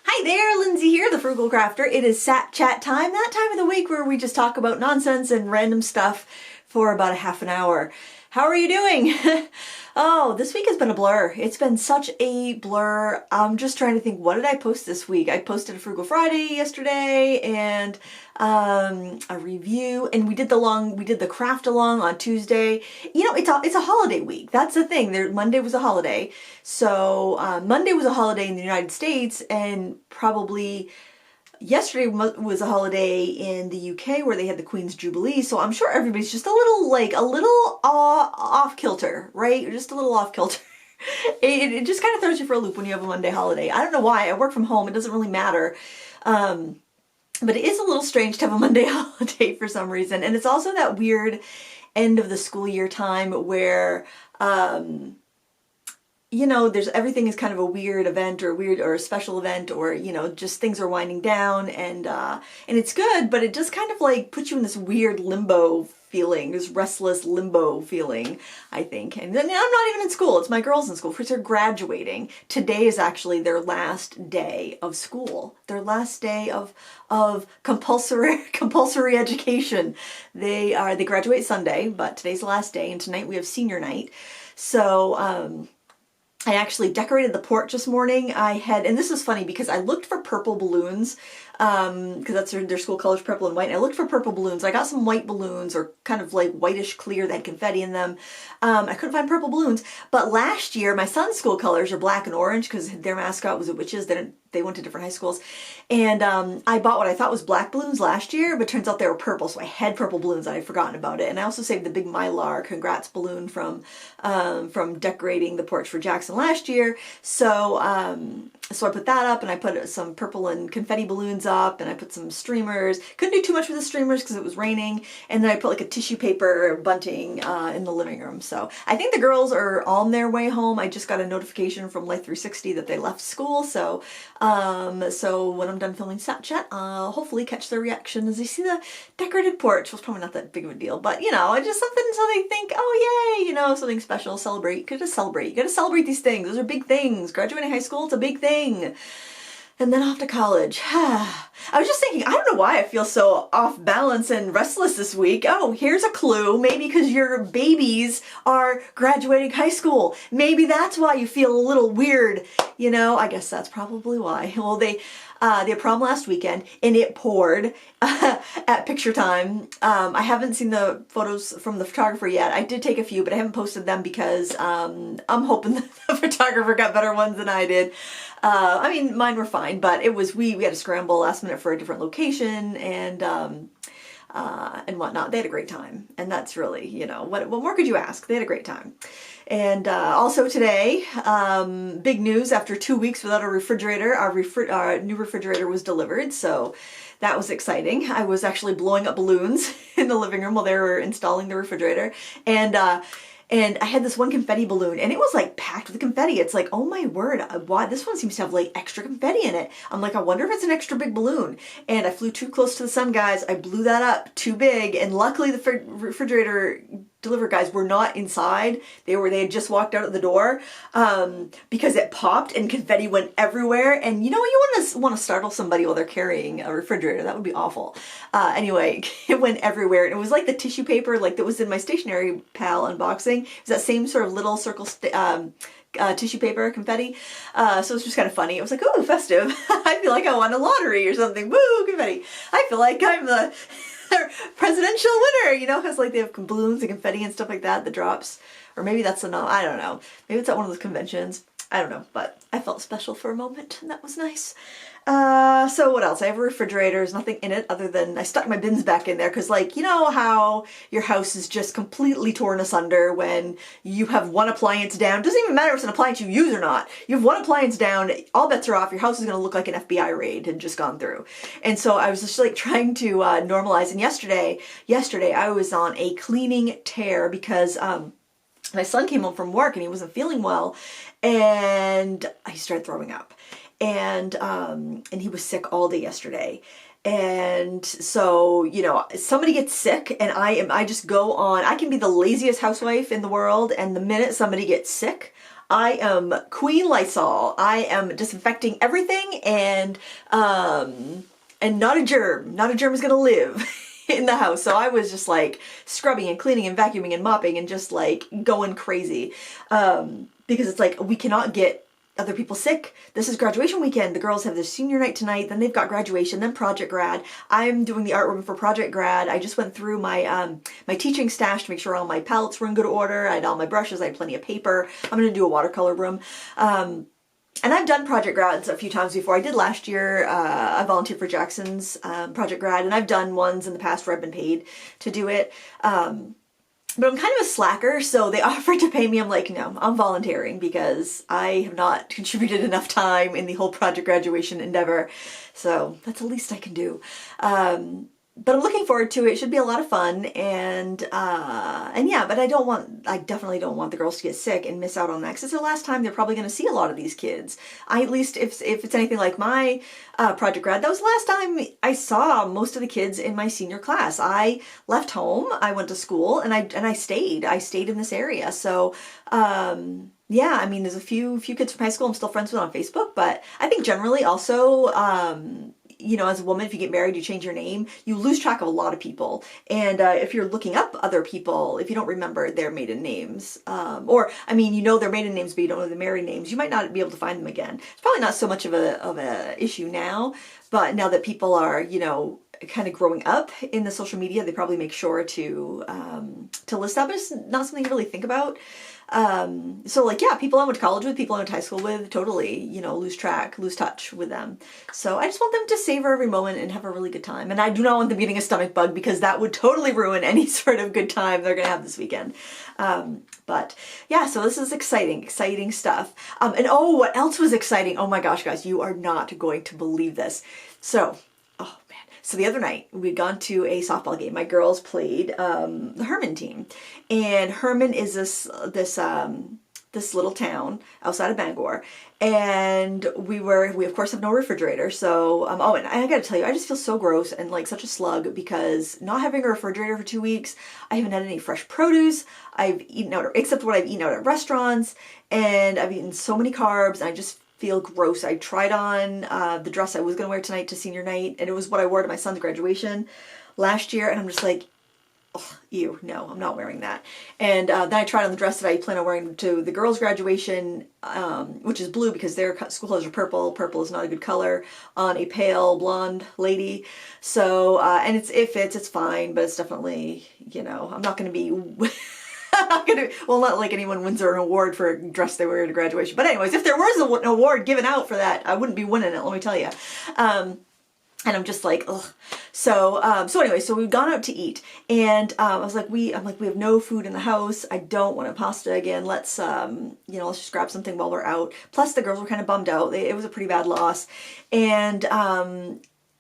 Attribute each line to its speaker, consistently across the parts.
Speaker 1: Hi there, Lindsay here, the Frugal Crafter. It is Sat Chat time, that time of the week where we just talk about nonsense and random stuff for about a half an hour. How are you doing? Oh, this week has been a blur. It's been such a blur. I'm just trying to think, what did I post this week? I posted a Frugal Friday yesterday and a review, and we did the craft along on Tuesday. You know, it's a holiday week. That's the thing. Monday was a holiday. So Monday was a holiday in the United States, and probably yesterday was a holiday in the UK where they had the Queen's Jubilee, so I'm sure everybody's just a little off kilter, right? Just a little off kilter. It just kind of throws you for a loop when you have a Monday holiday. I don't know why. I work from home. It doesn't really matter. But it is a little strange to have a Monday holiday for some reason. And it's also that weird end of the school year time where you know, everything is kind of a weird event or a special event, or, you know, just things are winding down, and it's good, but it just kind of like puts you in this weird limbo feeling, this restless limbo feeling, I think. And then I'm not even in school. It's my girls in school because they're graduating. Today is actually their last day of school. Their last day of compulsory education. They graduate Sunday, but today's the last day, and tonight we have senior night. So I actually decorated the porch this morning. And this is funny because I looked for purple balloons, because that's their school colors, purple and white. And I looked for purple balloons. I got some white balloons, or kind of like whitish clear that had confetti in them. I couldn't find purple balloons, but last year my son's school colors are black and orange because their mascot was a witches. They went to different high schools, and I bought what I thought was black balloons last year, but turns out they were purple, so I had purple balloons and I'd forgotten about it. And I also saved the big Mylar congrats balloon from decorating the porch for Jackson last year. So I put that up, and I put some purple and confetti balloons up, and I put some streamers. Couldn't do too much with the streamers because it was raining, and then I put like a tissue paper bunting in the living room. So I think the girls are on their way home. I just got a notification from Life 360 that they left school, so when I'm done filming Sat Chat, I'll hopefully catch their reaction as they see the decorated porch. Well, it's probably not that big of a deal, but you know, it's just something so they think, oh yay, you know, something special, celebrate. You gotta celebrate. You gotta celebrate these things. Those are big things. Graduating high school, it's a big thing. And then off to college. I was just thinking, I don't know why I feel so off balance and restless this week. Oh, here's a clue. Maybe because your babies are graduating high school. Maybe that's why you feel a little weird. You know, I guess that's probably why. Well, they had prom last weekend, and it poured at picture time. I haven't seen the photos from the photographer yet. I did take a few, but I haven't posted them because I'm hoping that the photographer got better ones than I did. I mean, mine were fine, but we had to scramble last minute for a different location and whatnot. They had a great time, and that's really, you know, what more could you ask? They had a great time. And also today, big news, after 2 weeks without a refrigerator, our new refrigerator was delivered, so that was exciting. I was actually blowing up balloons in the living room while they were installing the refrigerator, and I had this one confetti balloon, and it was like packed with confetti. It's like, oh my word, why this one seems to have like extra confetti in it. I'm like, I wonder if it's an extra big balloon. And I flew too close to the sun, guys. I blew that up too big, and luckily the refrigerator delivery guys were not inside. They had just walked out of the door, because it popped and confetti went everywhere. And you know, you want to startle somebody while they're carrying a refrigerator. That would be awful. Anyway, it went everywhere. And it was like the tissue paper, like that was in my Stationery Pal unboxing. It was that same sort of little circle tissue paper confetti. So it's just kind of funny. It was like, ooh, festive. I feel like I won a lottery or something. Woo, confetti. I feel like I'm the presidential winner, you know, because like they have balloons and confetti and stuff like that, the drops. Or maybe that's I don't know. Maybe it's at one of those conventions. I don't know, but I felt special for a moment, and that was nice. So what else? I have a refrigerator. There's nothing in it other than I stuck my bins back in there because, like, you know how your house is just completely torn asunder when you have one appliance down. It doesn't even matter if it's an appliance you use or not. You have one appliance down, all bets are off. Your house is going to look like an FBI raid had just gone through. And so I was just like trying to normalize. And yesterday I was on a cleaning tear because my son came home from work and he wasn't feeling well, and he started throwing up. And he was sick all day yesterday. And so, you know, somebody gets sick and I just go on. I can be the laziest housewife in the world, and the minute somebody gets sick, I am Queen Lysol. I am disinfecting everything, and not a germ is gonna live in the house. So I was just like scrubbing and cleaning and vacuuming and mopping and just like going crazy, because it's like we cannot get other people sick. This is graduation weekend. The girls have their senior night tonight, then they've got graduation, then project grad. I'm doing the art room for project grad. I just went through my my teaching stash to make sure all my palettes were in good order. I had all my brushes, I had plenty of paper. I'm gonna do a watercolor room. And I've done project grads a few times before. I did last year. I volunteered for Jackson's project grad, and I've done ones in the past where I've been paid to do it. But I'm kind of a slacker, so they offered to pay me. I'm like, no, I'm volunteering because I have not contributed enough time in the whole project graduation endeavor. So that's the least I can do. But I'm looking forward to it. It should be a lot of fun, and yeah, but I definitely don't want the girls to get sick and miss out on that, because it's the last time they're probably going to see a lot of these kids. At least if it's anything like my project grad, that was the last time I saw most of the kids in my senior class. I left home, I went to school, and I stayed in this area. So yeah, I mean, there's a few kids from high school I'm still friends with on Facebook, but I think generally also, you know, as a woman, if you get married, you change your name, you lose track of a lot of people. And if you're looking up other people, if you don't remember their maiden names, or, I mean, you know their maiden names, but you don't know their married names, you might not be able to find them again. It's probably not so much of a issue now, but now that people are, you know, kind of growing up in the social media, they probably make sure to list that, but it's not something you really think about. So like, yeah, people I went to college with, people I went to high school with, totally, you know, lose touch with them. So I just want them to savor every moment and have a really good time. And I do not want them getting a stomach bug, because that would totally ruin any sort of good time they're going to have this weekend. But yeah, so this is exciting stuff. And oh, what else was exciting? Oh my gosh, guys, you are not going to believe this. So, oh man. So the other night we'd gone to a softball game. My girls played the Herman team, and Herman is this little town outside of Bangor, and we of course have no refrigerator. So oh, and I gotta tell you, I just feel so gross and like such a slug, because not having a refrigerator for 2 weeks, I haven't had any fresh produce. I've eaten out, except what I've eaten out at restaurants, and I've eaten so many carbs, and I just feel gross. I tried on the dress I was going to wear tonight to senior night, and it was what I wore to my son's graduation last year, and I'm just like, oh, ew, no, I'm not wearing that. And then I tried on the dress that I plan on wearing to the girls' graduation, which is blue because their school colors are purple. Purple is not a good color on a pale blonde lady. So, and it fits, it's fine, but it's definitely, you know, I'm not going to be... not like anyone wins an award for a dress they wear to graduation. But anyways, if there was an award given out for that, I wouldn't be winning it, let me tell you. And I'm just like, ugh. So anyway, so we've gone out to eat, and I was like, we have no food in the house. I don't want a pasta again. Let's, you know, let's just grab something while we're out. Plus the girls were kind of bummed out. It was a pretty bad loss. And,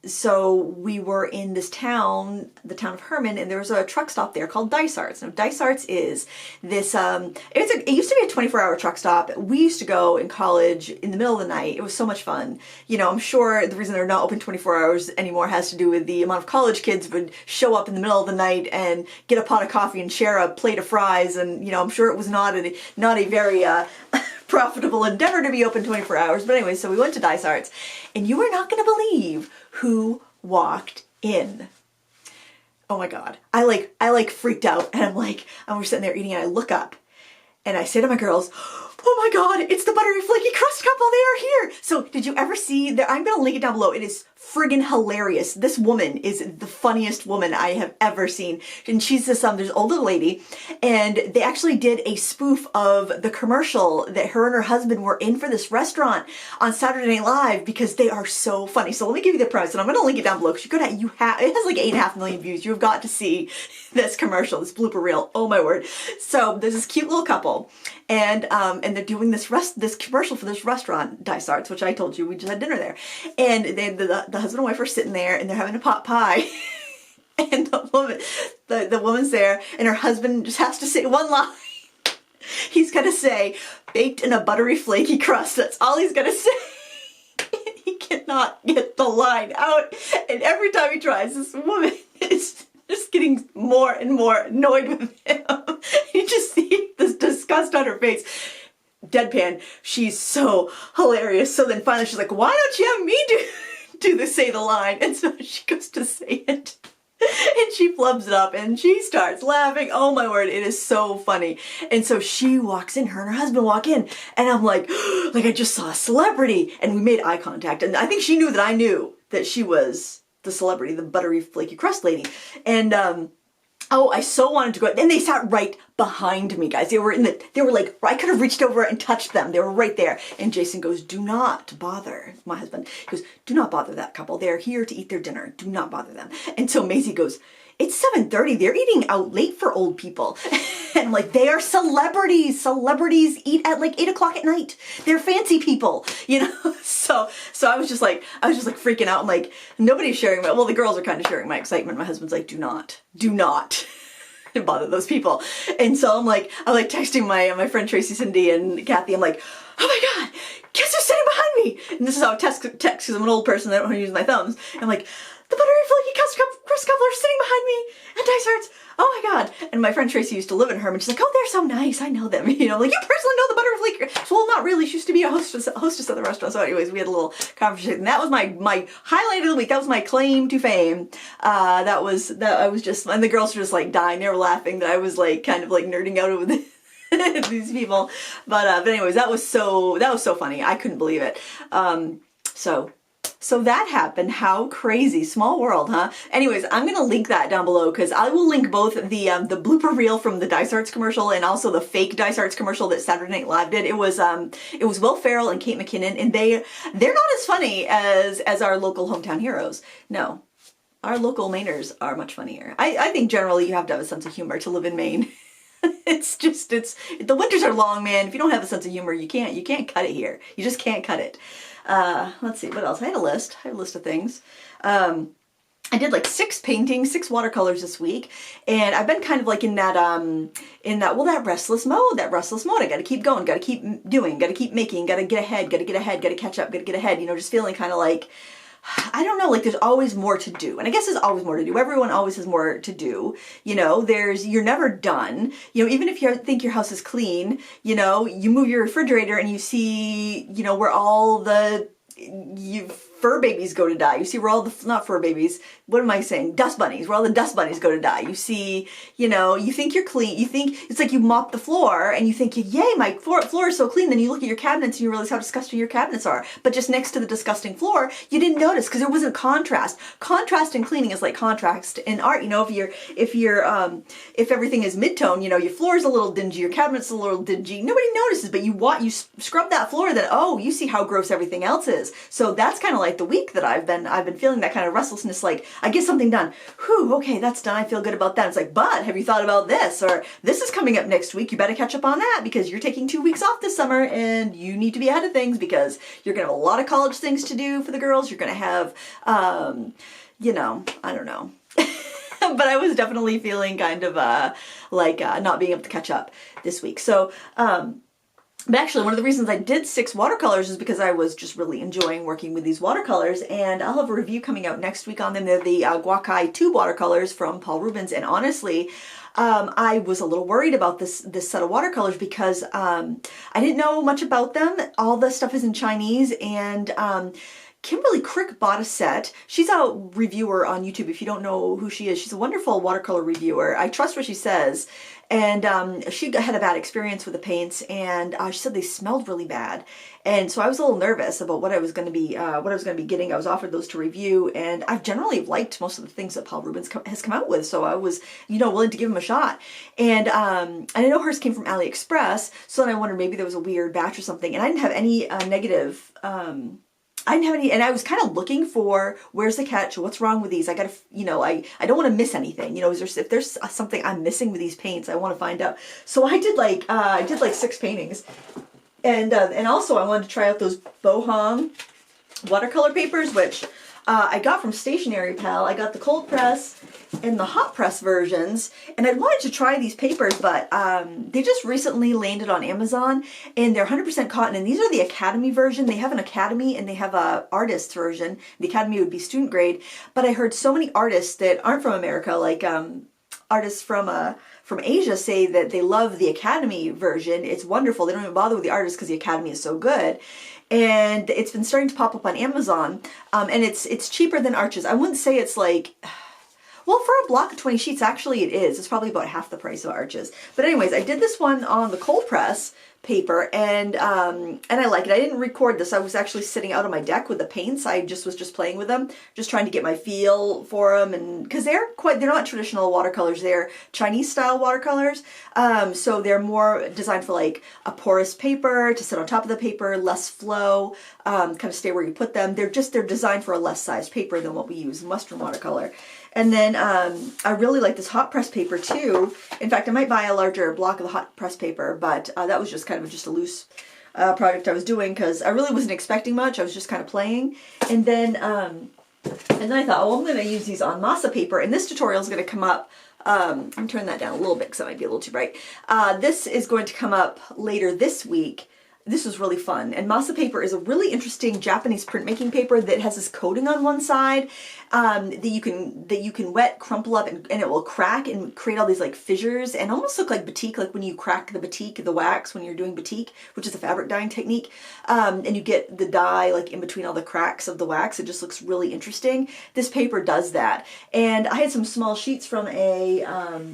Speaker 1: so we were in this town, the town of Herman, and there was a truck stop there called Dysarts. Now Dysarts is this, it used to be a 24-hour truck stop. We used to go in college in the middle of the night. It was so much fun. You know, I'm sure the reason they're not open 24 hours anymore has to do with the amount of college kids would show up in the middle of the night and get a pot of coffee and share a plate of fries. And, you know, I'm sure it was not a very, profitable endeavor to be open 24 hours. But anyway, so we went to Dysarts, and you are not going to believe who walked in. Oh my God. I freaked out, and we're sitting there eating, and I look up and I say to my girls, oh my God, it's the buttery flaky crust couple. They are here. So did you ever see that? I'm going to link it down below. It is friggin' hilarious. This woman is the funniest woman I have ever seen. And she's this, there's an old little lady, and they actually did a spoof of the commercial that her and her husband were in for this restaurant on Saturday Night Live, because they are so funny. So let me give you the premise, and I'm going to link it down below, because it has like 8.5 million views. You've got to see this commercial, this blooper reel. Oh my word. So there's this cute little couple, and they're doing this commercial for this restaurant, Dysarts, which I told you we just had dinner there. And the husband and wife are sitting there, and they're having a pot pie. And the woman's there, and her husband just has to say one line. He's gonna say, baked in a buttery flaky crust. That's all he's gonna say. He cannot get the line out. And every time he tries, this woman is just getting more and more annoyed with him. You just see this disgust on her face. deadpan. She's so hilarious. So then finally she's like, why don't you have me say the line? And so she goes to say it. And she flubs it up and she starts laughing. Oh my word, it is so funny. And so she walks in, her and her husband walk in, and I'm like I just saw a celebrity. And we made eye contact. And I think she knew that I knew that she was the celebrity, the buttery flaky crust lady. And oh, I so wanted to go. And they sat right behind me, guys. They were like, I could have reached over and touched them. They were right there. And Jason goes, do not bother, my husband. He goes, do not bother that couple. They're here to eat their dinner. Do not bother them. And so Maisie goes, it's 7:30. They're eating out late for old people. And like, they are celebrities. Celebrities eat at like 8 o'clock at night. They're fancy people, you know? So I was just like freaking out. I'm like, nobody's sharing well, the girls are kind of sharing my excitement. My husband's like, do not bother those people. And so I'm like texting my friend Tracy, Cindy, and Kathy. I'm like, oh my God, guess who's sitting behind me? And this is how I text because I'm an old person. I don't want to use my thumbs. And I'm like, the buttery flaky crust couple are sitting behind me at Dysarts. Oh my God. And my friend Tracy used to live in Herman. She's like, oh, they're so nice. I know them. You know, like, you personally know the buttery flaky. Well, not really. She used to be a hostess at the restaurant. So anyways, we had a little conversation. And that was my highlight of the week. That was my claim to fame. I was just, and the girls were just like dying. They were laughing that I was like kind of like nerding out over these people. But anyways, that was so funny. I couldn't believe it. So that happened. How crazy. Small world, huh? Anyways, I'm going to link that down below because I will link both the blooper reel from the Dysarts commercial and also the fake Dysarts commercial that Saturday Night Live did. It was Will Ferrell and Kate McKinnon, and they're not as funny as our local hometown heroes. No. Our local Mainers are much funnier. I think generally you have to have a sense of humor to live in Maine. The winters are long, man. If you don't have a sense of humor, you can't cut it here. You just can't cut it. Let's see, what else? I had a list of things. I did like 6 paintings, 6 watercolors this week, and I've been kind of like in that restless mode. I gotta keep going, gotta keep doing, gotta keep making, gotta get ahead, gotta catch up, gotta get ahead, you know, just feeling kind of like, I don't know, like there's always more to do. And I guess there's always more to do. Everyone always has more to do. You know, you're never done. You know, even if you think your house is clean, you know, you move your refrigerator and you see, you know, where all the fur babies go to die. You see where all the, not fur babies, what am I saying? Dust bunnies, where all the dust bunnies go to die. You see, you know, you think you're clean. You think, it's like you mop the floor and you think, yay, my floor is so clean. Then you look at your cabinets and you realize how disgusting your cabinets are. But just next to the disgusting floor, you didn't notice because there wasn't contrast. Contrast in cleaning is like contrast in art. You know, if everything is mid-tone, you know, your floor is a little dingy, your cabinet's a little dingy. Nobody notices, but you scrub that floor, then, oh, you see how gross everything else is. So that's kind of like the week that I've been feeling that kind of restlessness, like I get something done. Whew, okay, that's done. I feel good about that. It's like, but have you thought about this? Or this is coming up next week. You better catch up on that because you're taking 2 weeks off this summer and you need to be ahead of things because you're going to have a lot of college things to do for the girls. You're going to have, you know, I don't know. But I was definitely feeling kind of not being able to catch up this week. So, but actually, one of the reasons I did 6 watercolors is because I was just really enjoying working with these watercolors, and I'll have a review coming out next week on them. They're the Guacai tube watercolors from Paul Rubens, and honestly, I was a little worried about this set of watercolors because I didn't know much about them. All the stuff is in Chinese, and Kimberly Crick bought a set. She's a reviewer on YouTube. If you don't know who she is, she's a wonderful watercolor reviewer. I trust what she says. And she had a bad experience with the paints, and she said they smelled really bad. And so I was a little nervous about what I was going to be getting. I was offered those to review, and I've generally liked most of the things that Paul Rubens has come out with. So I was, you know, willing to give him a shot. And I know hers came from AliExpress, so then I wondered maybe there was a weird batch or something. And I didn't have any negative. I didn't have any, and I was kind of looking for, where's the catch? What's wrong with these? I gotta, you know, I don't want to miss anything. You know, if there's something I'm missing with these paints, I want to find out. So I did like 6 paintings, and also I wanted to try out those Bohong watercolor papers, which I got from Stationery Pal. I got the cold press and the hot press versions, and I wanted to try these papers, but they just recently landed on Amazon, and they're 100% cotton, and these are the Academy version. They have an Academy and they have a artist's version. The Academy would be student grade, but I heard so many artists that aren't from America, like artists from Asia say that they love the Academy version. It's wonderful. They don't even bother with the artist because the Academy is so good. And it's been starting to pop up on Amazon, and it's cheaper than Arches. I wouldn't say it's like, well, for a block of 20 sheets, actually it is. It's probably about half the price of Arches. But anyways, I did this one on the cold press paper, and I like it. I didn't record this. I was actually sitting out on my deck with the paints. I was just playing with them, just trying to get my feel for them, and because they're not traditional watercolors. They're Chinese style watercolors. So they're more designed for like a porous paper to sit on top of the paper, less flow, kind of stay where you put them. They're designed for a less sized paper than what we use in Western watercolor. And then I really like this hot press paper too. In fact, I might buy a larger block of the hot press paper, but that was just kind of just a loose project I was doing because I really wasn't expecting much. I was just kind of playing. And then I thought, oh, I'm going to use these on masa paper, and this tutorial is going to come up. I'm going to turn that down a little bit because it might be a little too bright. This is going to come up later this week. This was really fun. And masa paper is a really interesting Japanese printmaking paper that has this coating on one side that you can wet, crumple up, and it will crack and create all these like fissures and almost look like batik, like when you crack the batik, the wax, when you're doing batik, which is a fabric dyeing technique, and you get the dye like in between all the cracks of the wax. It just looks really interesting. This paper does that. And I had some small sheets from a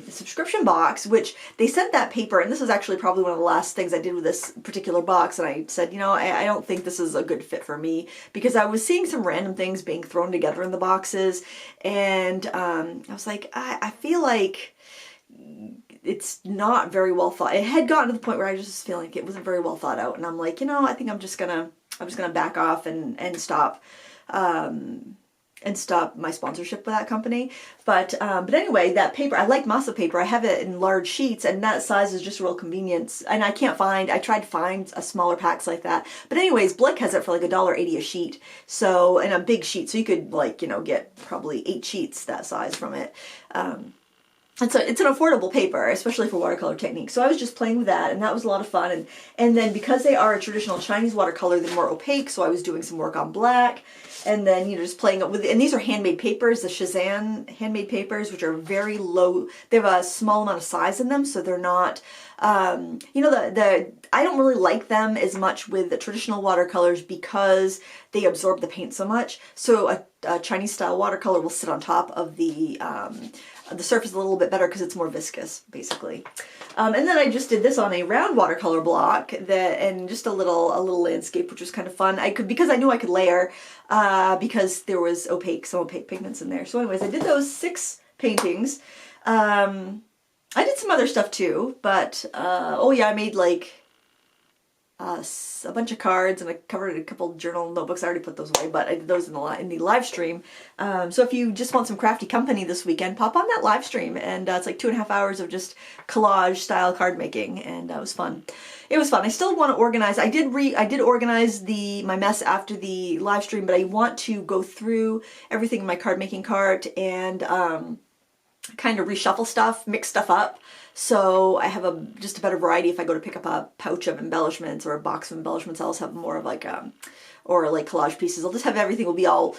Speaker 1: subscription box, which they sent that paper, and this is actually probably one of the last things I did with this particular box. And I said, you know, I don't think this is a good fit for me, because I was seeing some random things being thrown together in the boxes, and I was like, I feel like it's not very well thought. It had gotten to the point where I just was feeling like it wasn't very well thought out, and I'm like, you know, I think I'm just gonna back off and stop. And stop my sponsorship with that company. But anyway, that paper, I like masa paper. I have it in large sheets, and that size is just a real convenience. And I tried to find a smaller packs like that. But anyways, Blick has it for like $1.80 a sheet. So, and a big sheet. So you could like, you know, get probably 8 sheets that size from it. And so it's an affordable paper, especially for watercolor technique. So I was just playing with that, and that was a lot of fun. And then because they are a traditional Chinese watercolor, they're more opaque, so I was doing some work on black. And then, you know, just playing with, and these are handmade papers, the Shenzhen handmade papers, which are very low. They have a small amount of size in them, so they're not, you know, I don't really like them as much with the traditional watercolors because they absorb the paint so much. So a Chinese style watercolor will sit on top of the surface a little bit better because it's more viscous, basically. And then I just did this on a round watercolor block and just a little landscape, which was kind of fun. Because I knew I could layer, because there was some opaque pigments in there. So anyways, I did those 6 paintings. I did some other stuff too, but oh yeah, I made like a bunch of cards, and I covered a couple journal notebooks. I already put those away, but I did those in the live stream. So if you just want some crafty company this weekend, pop on that live stream, and it's like 2.5 hours of just collage style card making, and it was fun. It was fun. I still want to organize. I did organize my mess after the live stream, but I want to go through everything in my card making cart and kind of reshuffle stuff, mix stuff up. So I have just a better variety. If I go to pick up a pouch of embellishments or a box of embellishments, I'll just have more of like or like collage pieces. I'll just have everything will be all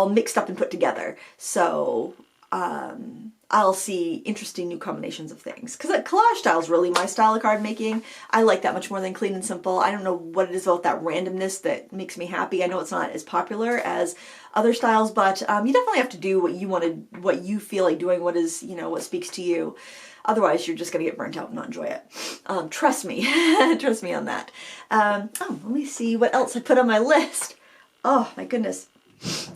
Speaker 1: mixed up and put together. So I'll see interesting new combinations of things. Because collage style is really my style of card making. I like that much more than clean and simple. I don't know what it is about that randomness that makes me happy. I know it's not as popular as other styles, but you definitely have to do what you feel like doing, what speaks to you. Otherwise, you're just going to get burnt out and not enjoy it. Trust me. Trust me on that. Let me see what else I put on my list. Oh, my goodness.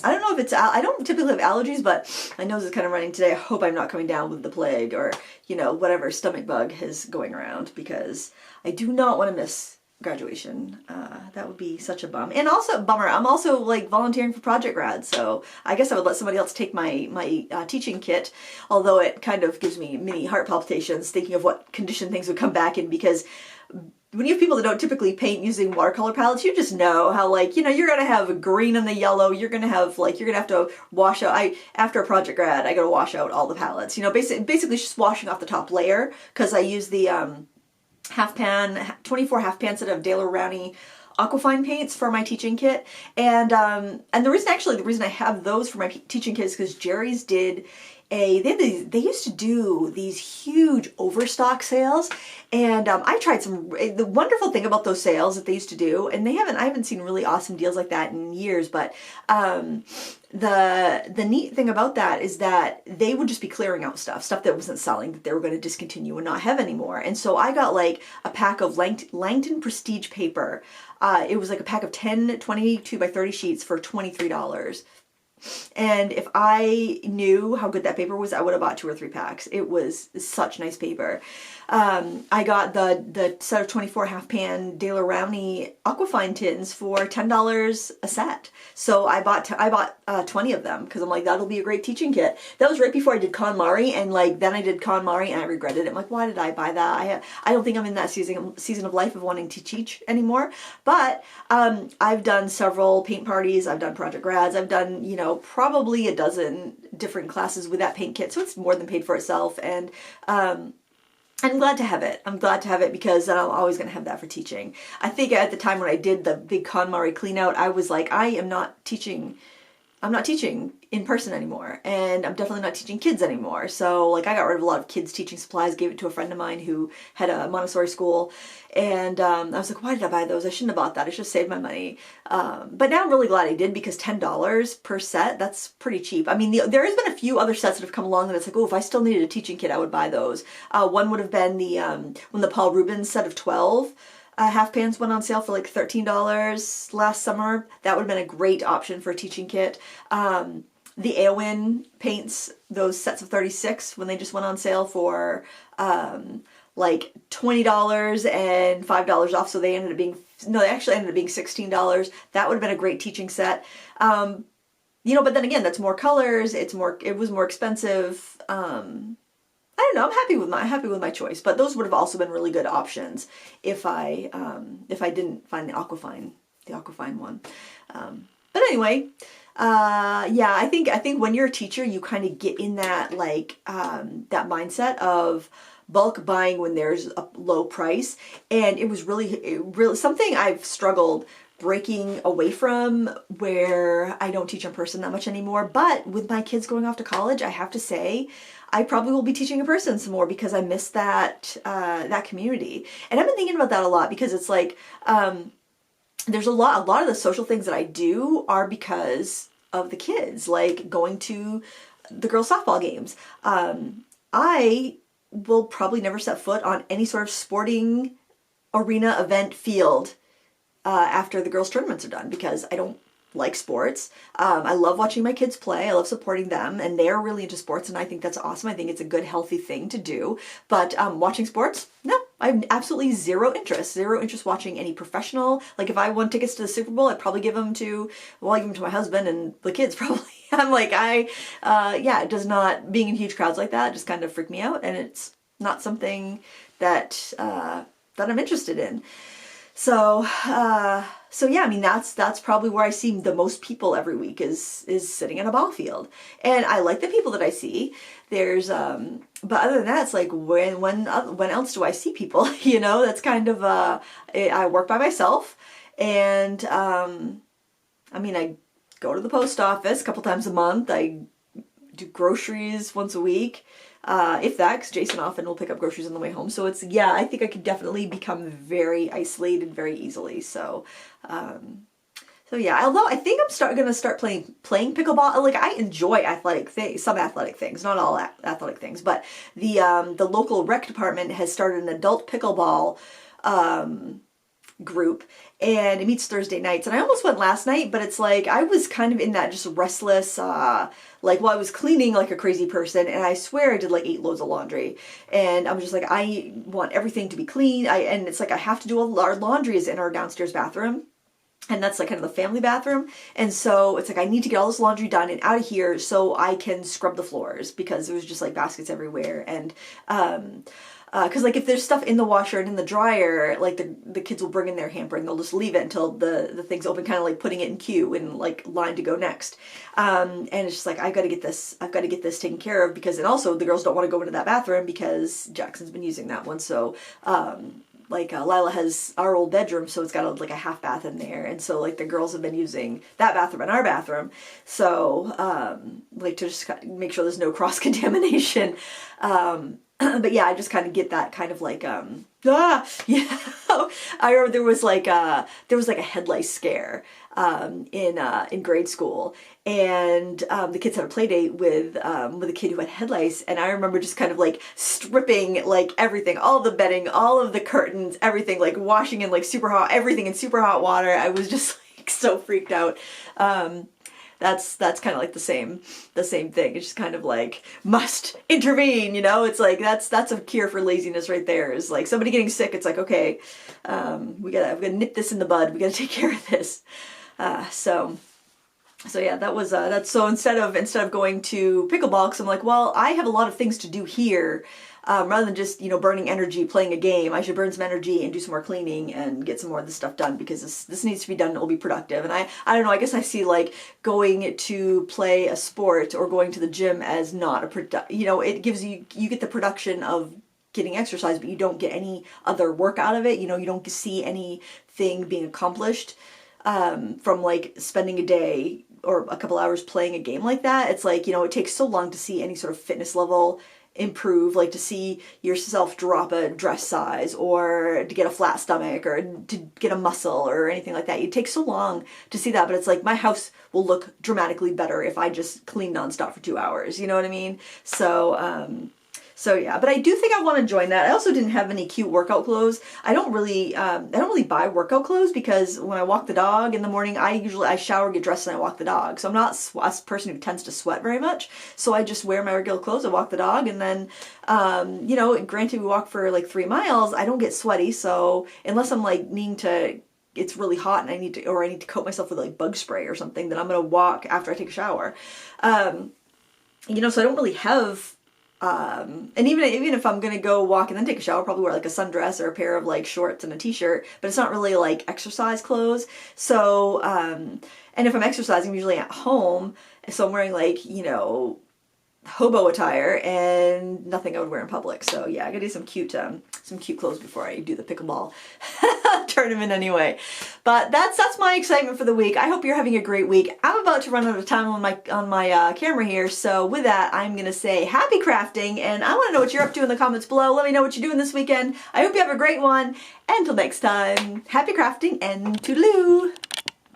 Speaker 1: I don't know if I don't typically have allergies, but my nose is kind of running today. I hope I'm not coming down with the plague or, whatever stomach bug is going around, because I do not want to miss graduation. That would be such a bum. And also, bummer, I'm also like volunteering for Project Grad, so I guess I would let somebody else take my teaching kit, although it kind of gives me mini heart palpitations thinking of what condition things would come back in, because when you have people that don't typically paint using watercolor palettes, you just know how, you're going to have a green and the yellow, you're going to have to wash out, after a Project Grad, I got to wash out all the palettes, basically just washing off the top layer, because I use the half pan, 24 half pan set of Daler Rowney Aquafine paints for my teaching kit, and the reason I have those for my teaching kit is because Jerry's did they used to do these huge overstock sales, and I tried some. The wonderful thing about those sales that they used to do, and I haven't seen really awesome deals like that in years, but the neat thing about that is that they would just be clearing out stuff that wasn't selling, that they were going to discontinue and not have anymore. And so I got like a pack of Langton Prestige paper. It was like a pack of 10 22 by 30 sheets for $23. And if I knew how good that paper was, I would have bought 2 or 3 packs. It was such nice paper. I got the set of 24 half pan De La Rowney Aquafine tins for $10 a set. So I bought 20 of them because I'm like, that'll be a great teaching kit. That was right before I did KonMari, and like then I did KonMari and I regretted it. I'm like, why did I buy that? I don't think I'm in that season of life of wanting to teach anymore. But I've done several paint parties. I've done project grads. I've done, you know, probably a dozen different classes with that paint kit. So it's more than paid for itself. And I'm glad to have it. I'm glad to have it because I'm always going to have that for teaching. I think at the time when I did the big KonMari clean out, I was like, I'm not teaching in person anymore, and I'm definitely not teaching kids anymore. So like I got rid of a lot of kids teaching supplies, gave it to a friend of mine who had a Montessori school, and I was like, why did I buy those? I shouldn't have bought that. I should have saved my money. But now I'm really glad I did, because $10 per set, that's pretty cheap. I mean, there has been a few other sets that have come along that it's like, oh, if I still needed a teaching kit, I would buy those. One would have been when the Paul Rubens set of 12 half pans went on sale for like $13 last summer. That would have been a great option for a teaching kit. The Eowyn paints, those sets of 36, when they just went on sale for like $20 and $5 off, so they ended up being, no, they actually ended up being $16. That would have been a great teaching set. You know, but then again, that's more colors. It was more expensive. I don't know. I'm happy with my choice, but those would have also been really good options if I didn't find the Aquafine one. But anyway, yeah, I think when you're a teacher, you kind of get in that like that mindset of bulk buying when there's a low price, and it was really something I've struggled breaking away from, where I don't teach in person that much anymore. But with my kids going off to college, I have to say, I probably will be teaching in person some more, because I miss that that community. And I've been thinking about that a lot, because it's like there's a lot of the social things that I do are because of the kids, like going to the girls' softball games. I will probably never set foot on any sort of sporting arena, event, field after the girls' tournaments are done, because I don't like sports. I love watching my kids play. I love supporting them, and they're really into sports, and I think that's awesome. I think it's a good, healthy thing to do. But watching sports, no, I have absolutely zero interest watching any professional. Like if I won tickets to the Super Bowl, I'd probably give them to my husband and the kids probably. I'm like, yeah, it does not, being in huge crowds like that just kind of freak me out, and it's not something that that I'm interested in. So yeah, I mean, that's probably where I see the most people every week is sitting in a ball field. And I like the people that I see. There's but other than that, it's like when else do I see people? You know, that's kind of I work by myself, and I mean, I go to the post office a couple times a month. I do groceries once a week. If that, because Jason often will pick up groceries on the way home. So it's, yeah, I think I could definitely become very isolated very easily. So, so yeah, although I think I'm going to start playing pickleball. Like, I enjoy athletic things, some athletic things, not all athletic things, but the local rec department has started an adult pickleball, group, and it meets Thursday nights. And I almost went last night, but it's like I was kind of in that just restless, like, well, I was cleaning like a crazy person, and I swear I did like 8 loads of laundry, and I'm just like, I want everything to be clean. And it's like I have to do our laundry is in our downstairs bathroom, and that's like kind of the family bathroom. And so it's like I need to get all this laundry done and out of here so I can scrub the floors, because there was just like baskets everywhere. And because like if there's stuff in the washer and in the dryer, like the kids will bring in their hamper and they'll just leave it until the thing's open, kind of like putting it in queue and like line to go next. And it's just like I've got to get this taken care of, because, and also the girls don't want to go into that bathroom because Jackson's been using that one. So Lila has our old bedroom, so it's got like a half bath in there, and so like the girls have been using that bathroom and our bathroom, so like to just make sure there's no cross contamination. But yeah, I just kind of get that kind of like yeah. I remember there was like a head lice scare in grade school, and the kids had a play date with a kid who had head lice, and I remember just kind of like stripping like everything, all the bedding, all of the curtains, everything, like washing in like everything in super hot water. I was just like so freaked out. That's kind of like the same thing. It's just kind of like must intervene, you know. It's like that's a cure for laziness right there. Is like somebody getting sick. It's like, okay, we gotta nip this in the bud. We gotta take care of this. So yeah, that was that's so instead of going to pickleball, because I'm like, well, I have a lot of things to do here. Rather than just, you know, burning energy playing a game, I should burn some energy and do some more cleaning and get some more of this stuff done, because this needs to be done and it will be productive. And I don't know, I guess I see like going to play a sport or going to the gym as not a you know, it gives you get the production of getting exercise, but you don't get any other work out of it. You know, you don't see anything being accomplished from like spending a day or a couple hours playing a game like that. It's like, you know, it takes so long to see any sort of fitness level improve, like to see yourself drop a dress size, or to get a flat stomach, or to get a muscle or anything like that. It takes so long to see that, but it's like my house will look dramatically better if I just clean nonstop for 2 hours, you know what I mean? So yeah, but I do think I want to join that. I also didn't have any cute workout clothes. I don't really buy workout clothes, because when I walk the dog in the morning, I shower, get dressed, and I walk the dog. So I'm not a person who tends to sweat very much. So I just wear my regular clothes, I walk the dog, and then, you know, granted we walk for like 3 miles, I don't get sweaty. So unless I'm like needing to, it's really hot and I need to coat myself with like bug spray or something, then I'm going to walk after I take a shower. You know, so I don't really have, and even if I'm gonna go walk and then take a shower, I'll probably wear like a sundress or a pair of like shorts and a t-shirt, but it's not really like exercise clothes. So, and if I'm exercising, I'm usually at home, so I'm wearing like, you know, hobo attire and nothing I would wear in public. So yeah, I gotta do some cute clothes before I do the pickleball tournament anyway. But that's my excitement for the week. I hope you're having a great week. I'm about to run out of time on my camera here, so with that, I'm gonna say happy crafting, and I want to know what you're up to in the comments below. Let me know what you're doing this weekend. I hope you have a great one. Until next time, happy crafting and toodaloo!